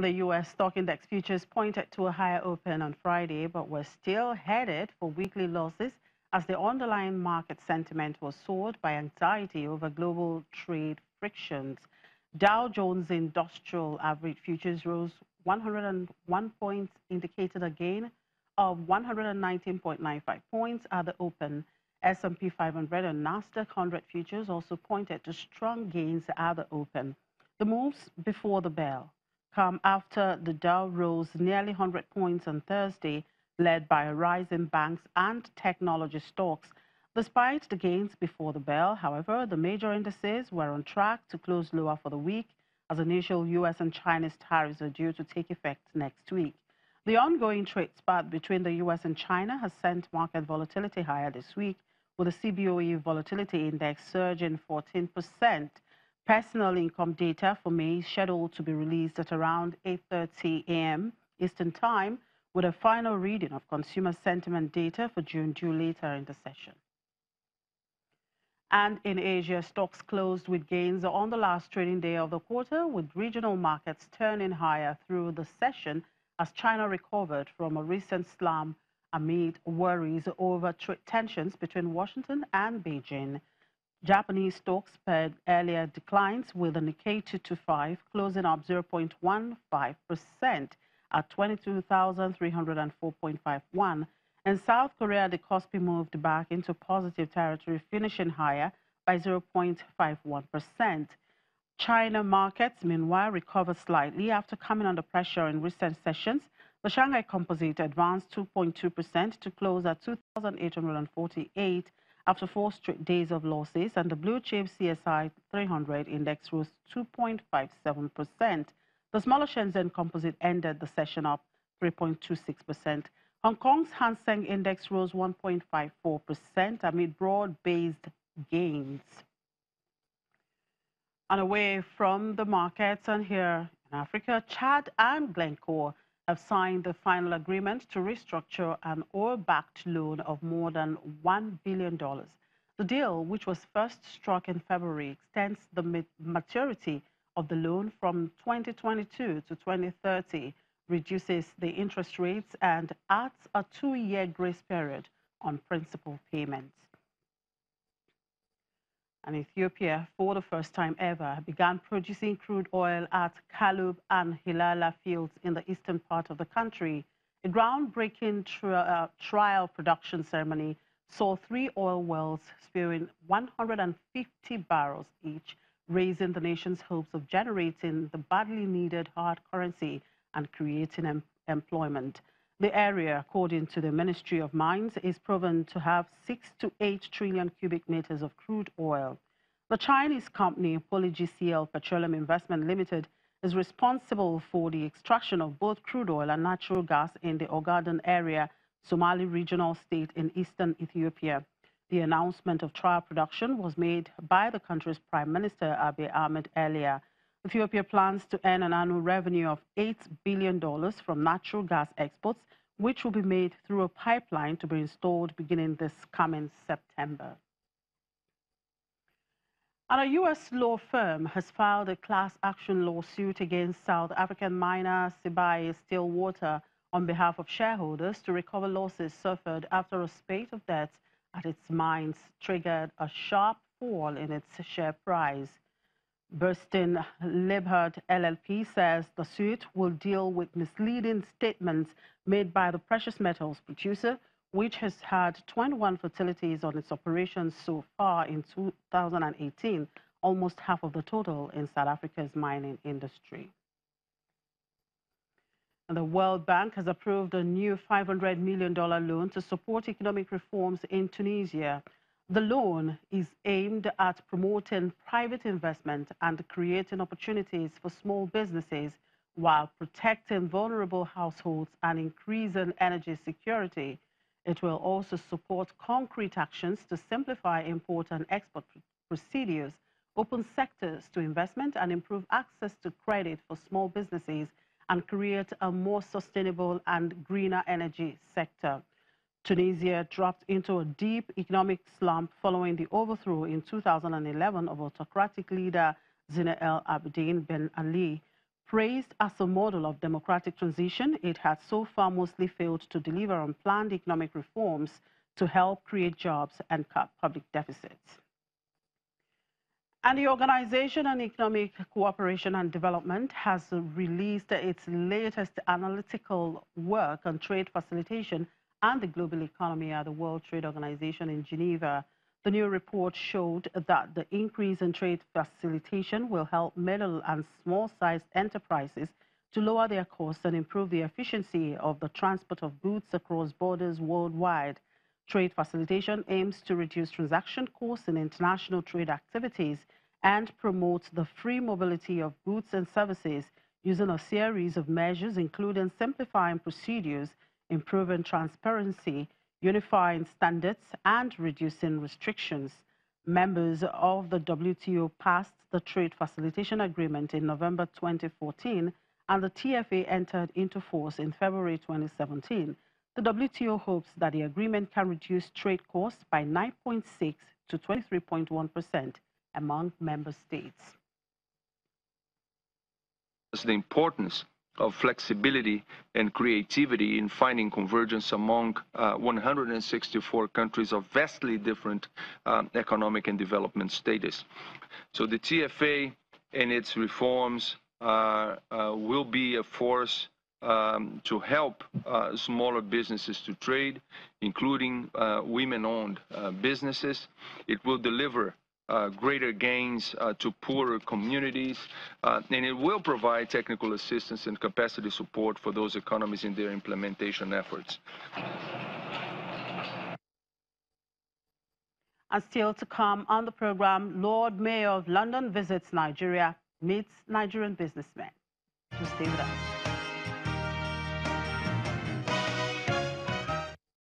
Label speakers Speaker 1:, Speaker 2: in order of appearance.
Speaker 1: And the U.S. stock index futures pointed to a higher open on Friday, but were still headed for weekly losses as the underlying market sentiment was soared by anxiety over global trade frictions. Dow Jones Industrial Average Futures rose 101 points, indicated a gain of 119.95 points at the open. S&P 500 and Nasdaq 100 futures also pointed to strong gains at the open. The moves before the bell come after the Dow rose nearly 100 points on Thursday, led by a rise in banks and technology stocks. Despite the gains before the bell, however, the major indices were on track to close lower for the week as initial U.S. and Chinese tariffs are due to take effect next week. The ongoing trade spat between the U.S. and China has sent market volatility higher this week, with the CBOE volatility index surging 14%. Personal income data for May is scheduled to be released at around 8:30 a.m. Eastern Time, with a final reading of consumer sentiment data for June due later in the session. And in Asia, stocks closed with gains on the last trading day of the quarter, with regional markets turning higher through the session as China recovered from a recent slump amid worries over trade tensions between Washington and Beijing. Japanese stocks spared earlier declines, with the Nikkei 225 closing up 0.15% at 22,304.51. In South Korea, the Kospi moved back into positive territory, finishing higher by 0.51%. China markets, meanwhile, recovered slightly after coming under pressure in recent sessions. The Shanghai Composite advanced 2.2% to close at 2,848 after 4 straight days of losses, and the blue chip CSI 300 index rose 2.57%. The smaller Shenzhen Composite ended the session up 3.26%. Hong Kong's Hang Seng index rose 1.54% amid broad-based gains. And away from the markets, and here in Africa, Chad and Glencore have signed the final agreement to restructure an oil-backed loan of more than $1 billion. The deal, which was first struck in February, extends the maturity of the loan from 2022 to 2030, reduces the interest rates, and adds a 2-year grace period on principal payments. And Ethiopia, for the first time ever, began producing crude oil at Kalub and Hilala fields in the eastern part of the country. A groundbreaking trial production ceremony saw 3 oil wells spewing 150 barrels each, raising the nation's hopes of generating the badly needed hard currency and creating employment. The area, according to the Ministry of Mines, is proven to have 6 to 8 trillion cubic meters of crude oil. The Chinese company PolyGCL Petroleum Investment Limited is responsible for the extraction of both crude oil and natural gas in the Ogaden area, Somali regional state in eastern Ethiopia. The announcement of trial production was made by the country's Prime Minister Abiy Ahmed earlier. Ethiopia plans to earn an annual revenue of $8 billion from natural gas exports, which will be made through a pipeline to be installed beginning this coming September. And a U.S. law firm has filed a class action lawsuit against South African miner Sibanye-Stillwater on behalf of shareholders to recover losses suffered after a spate of debts at its mines triggered a sharp fall in its share price. Burstein Liebhardt LLP says the suit will deal with misleading statements made by the precious metals producer, which has had 21 fatalities on its operations so far in 2018, almost half of the total in South Africa's mining industry. And the World Bank has approved a new $500 million loan to support economic reforms in Tunisia. The loan is aimed at promoting private investment and creating opportunities for small businesses while protecting vulnerable households and increasing energy security. It will also support concrete actions to simplify import and export procedures, open sectors to investment, and improve access to credit for small businesses and create a more sustainable and greener energy sector. Tunisia dropped into a deep economic slump following the overthrow in 2011 of autocratic leader Zine El Abidine Ben Ali. Praised as a model of democratic transition, it has so far mostly failed to deliver on planned economic reforms to help create jobs and cut public deficits. And the Organization on Economic Cooperation and Development has released its latest analytical work on trade facilitation and the global economy at the World Trade Organization in Geneva. The new report showed that the increase in trade facilitation will help middle and small-sized enterprises to lower their costs and improve the efficiency of the transport of goods across borders worldwide. Trade facilitation aims to reduce transaction costs in international trade activities and promote the free mobility of goods and services using a series of measures, including simplifying procedures, improving transparency, unifying standards, and reducing restrictions. Members of the WTO passed the Trade Facilitation Agreement in November 2014, and the TFA entered into force in February 2017. The WTO hopes that the agreement can reduce trade costs by 9.6 to 23.1% among member states.
Speaker 2: The importance of flexibility and creativity in finding convergence among 164 countries of vastly different economic and development status. So the TFA and its reforms will be a force to help smaller businesses to trade, including women-owned businesses. It will deliver greater gains to poorer communities, and it will provide technical assistance and capacity support for those economies in their implementation efforts.
Speaker 1: And still to come on the program, Lord Mayor of London visits Nigeria, meets Nigerian businessmen. So stay with us.